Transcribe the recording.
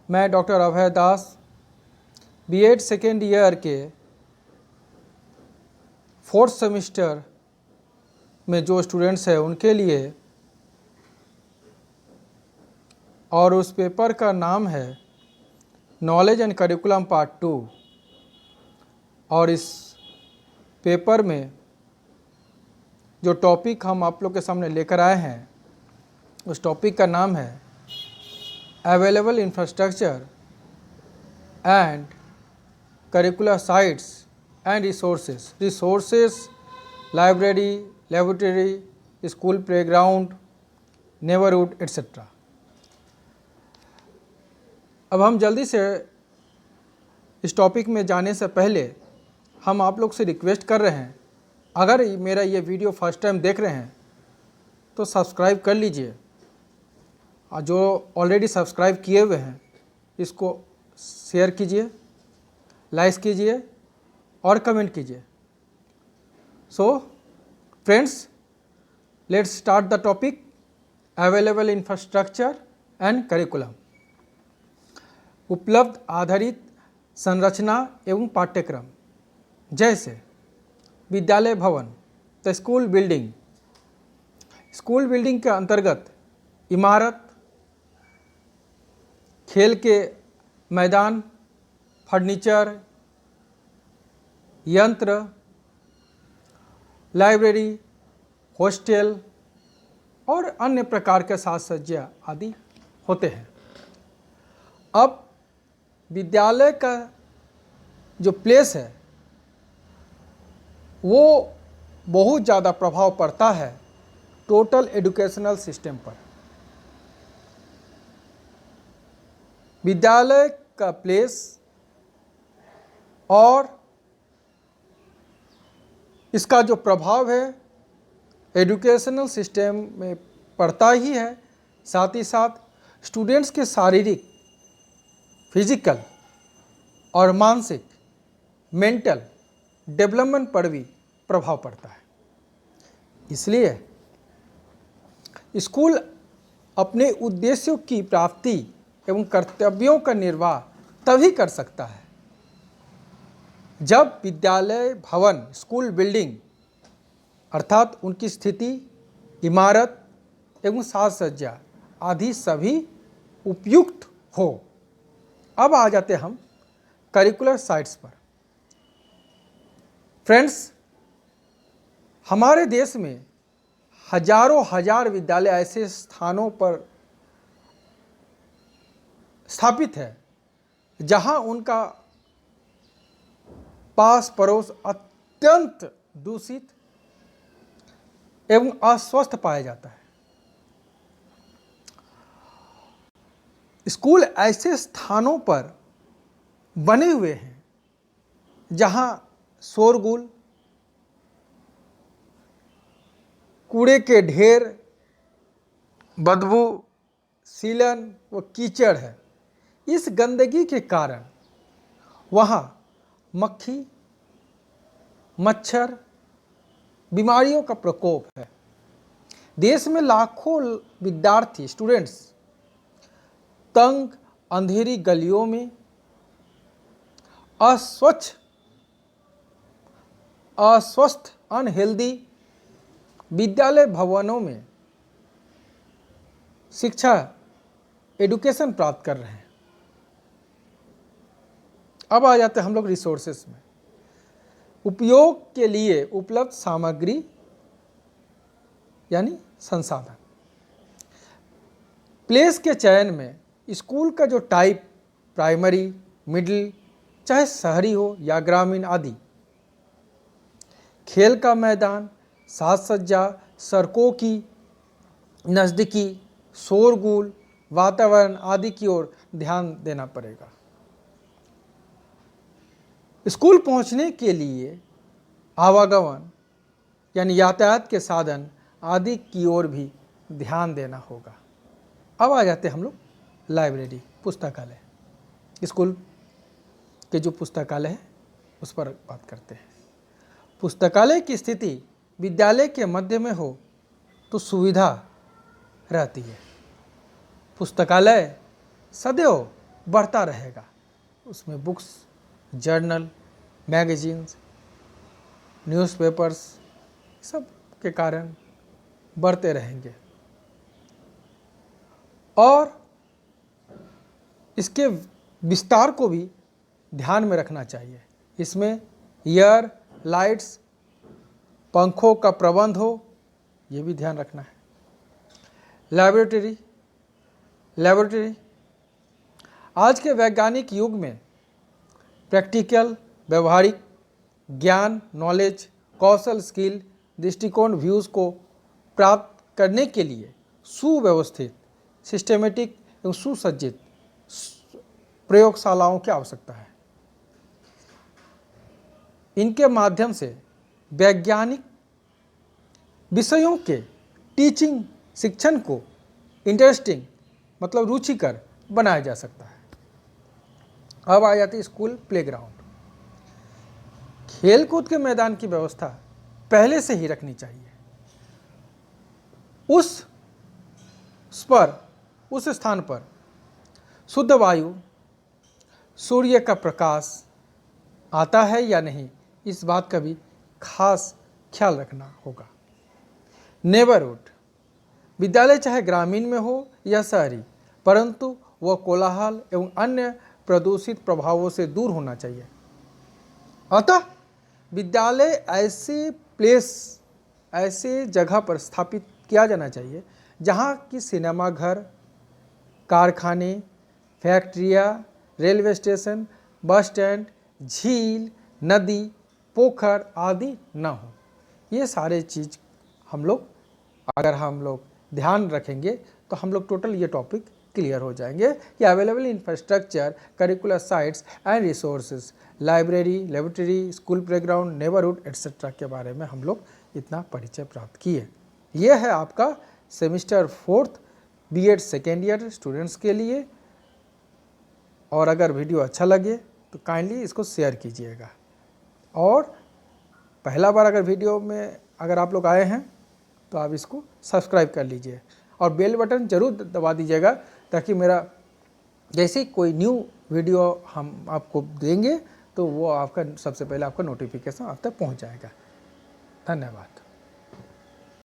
मैं डॉक्टर अभय दास BEd second year के 4th semester में जो स्टूडेंट्स हैं उनके लिए, और उस पेपर का नाम है नॉलेज एंड करिकुलम पार्ट 2। और इस पेपर में जो टॉपिक हम आप लोग के सामने लेकर आए हैं उस टॉपिक का नाम है available infrastructure and curricular sites and resources, library, laboratory, school playground, neighbourhood etcetera. अब हम जल्दी से इस टॉपिक में जाने से पहले हम आप लोग से रिक्वेस्ट कर रहे हैं, अगर मेरा ये वीडियो फर्स्ट टाइम देख रहे हैं तो सब्सक्राइब कर लीजिए, और जो ऑलरेडी सब्सक्राइब किए हुए हैं इसको शेयर कीजिए, लाइक कीजिए और कमेंट कीजिए। So friends, let's start the topic available infrastructure and curriculum. उपलब्ध आधारित संरचना एवं पाठ्यक्रम, जैसे विद्यालय भवन, the school building. School building के अंतर्गत इमारत, खेल के मैदान, फर्नीचर, यंत्र, लाइब्रेरी, हॉस्टल और अन्य प्रकार के साज सज्जा आदि होते हैं। अब विद्यालय का जो प्लेस है वो बहुत ज़्यादा प्रभाव पड़ता है टोटल एजुकेशनल सिस्टम पर। विद्यालय का प्लेस और इसका जो प्रभाव है एजुकेशनल सिस्टम में पड़ता ही है, साथ ही साथ स्टूडेंट्स के शारीरिक, फिजिकल और मानसिक, मेंटल डेवलपमेंट पर भी प्रभाव पड़ता है। इसलिए स्कूल अपने उद्देश्यों की प्राप्ति एवं कर्तव्यों का निर्वाह तभी कर सकता है जब विद्यालय भवन, स्कूल बिल्डिंग अर्थात उनकी स्थिति, इमारत एवं साज सज्जा आदि सभी उपयुक्त हो। अब आ जाते हम करिकुलर साइट्स पर। फ्रेंड्स, हमारे देश में हजारों हजार विद्यालय ऐसे स्थानों पर स्थापित है जहां उनका पास पड़ोस अत्यंत दूषित एवं अस्वस्थ पाया जाता है। स्कूल ऐसे स्थानों पर बने हुए हैं जहां शोरगुल, कूड़े के ढेर, बदबू, सीलन व कीचड़ है। इस गंदगी के कारण वहाँ मक्खी, मच्छर, बीमारियों का प्रकोप है। देश में लाखों विद्यार्थी, स्टूडेंट्स तंग अंधेरी गलियों में, अस्वस्थ अनहेल्दी विद्यालय भवनों में शिक्षा, एजुकेशन प्राप्त कर रहे हैं। अब आ जाते हैं हम लोग रिसोर्सेस में। उपयोग के लिए उपलब्ध सामग्री यानी संसाधन। प्लेस के चयन में स्कूल का जो टाइप, प्राइमरी, मिडिल, चाहे शहरी हो या ग्रामीण आदि, खेल का मैदान, साज सज्जा, सड़कों की नज़दीकी, शोरगुल वातावरण आदि की ओर ध्यान देना पड़ेगा। स्कूल पहुंचने के लिए आवागमन यानी यातायात के साधन आदि की ओर भी ध्यान देना होगा। अब आ जाते हैं हम लोग लाइब्रेरी, पुस्तकालय। स्कूल के जो पुस्तकालय है उस पर बात करते हैं। पुस्तकालय की स्थिति विद्यालय के मध्य में हो तो सुविधा रहती है। पुस्तकालय सदैव बढ़ता रहेगा। उसमें बुक्स, जर्नल, मैगजीन्स, न्यूज़पेपर्स सब के कारण बढ़ते रहेंगे। और इसके विस्तार को भी ध्यान में रखना चाहिए। इसमें एयर, लाइट्स, पंखों का प्रबंध हो, ये भी ध्यान रखना है। लेबोरेटरी आज के वैज्ञानिक युग में प्रैक्टिकल, व्यवहारिक ज्ञान, नॉलेज, कौशल, स्किल, दृष्टिकोण, व्यूज़ को प्राप्त करने के लिए सुव्यवस्थित, सिस्टेमेटिक एवं सुसज्जित प्रयोगशालाओं की आवश्यकता है। इनके माध्यम से वैज्ञानिक विषयों के टीचिंग, शिक्षण को इंटरेस्टिंग मतलब रुचिकर बनाया जा सकता है। अब आ जाती है स्कूल प्लेग्राउंड। खेलकूद के मैदान की व्यवस्था पहले से ही रखनी चाहिए। उस स्थान पर शुद्ध वायु, सूर्य का प्रकाश आता है या नहीं, इस बात का भी खास ख्याल रखना होगा। नेबरहुड विद्यालय चाहे ग्रामीण में हो या शहरी, परंतु वह कोलाहल एवं अन्य प्रदूषित प्रभावों से दूर होना चाहिए। अतः विद्यालय ऐसे जगह पर स्थापित किया जाना चाहिए जहाँ की सिनेमा घर, कारखाने, फैक्ट्रियाँ, रेलवे स्टेशन, बस स्टैंड, झील, नदी, पोखर आदि न हो। ये सारे चीज़ अगर हम लोग ध्यान रखेंगे तो हम लोग टोटल ये टॉपिक क्लियर हो जाएंगे कि available infrastructure, curricular sites and resources, library, laboratory, school playground, neighbourhood etcetera के बारे में हम लोग इतना परिचय प्राप्त किए। ये है आपका semester 4th BEd second year students के लिए। और अगर वीडियो अच्छा लगे तो काइंडली इसको शेयर कीजिएगा। और पहला बार अगर वीडियो में अगर आप लोग आए हैं तो आप इसको सब्सक्राइब कर लीजिए और बेल बटन ज़रूर दबा दीजिएगा, ताकि मेरा जैसे कोई न्यू वीडियो हम आपको देंगे तो वो आपका सबसे पहले आपका नोटिफिकेशन आप तक पहुंच जाएगा। धन्यवाद।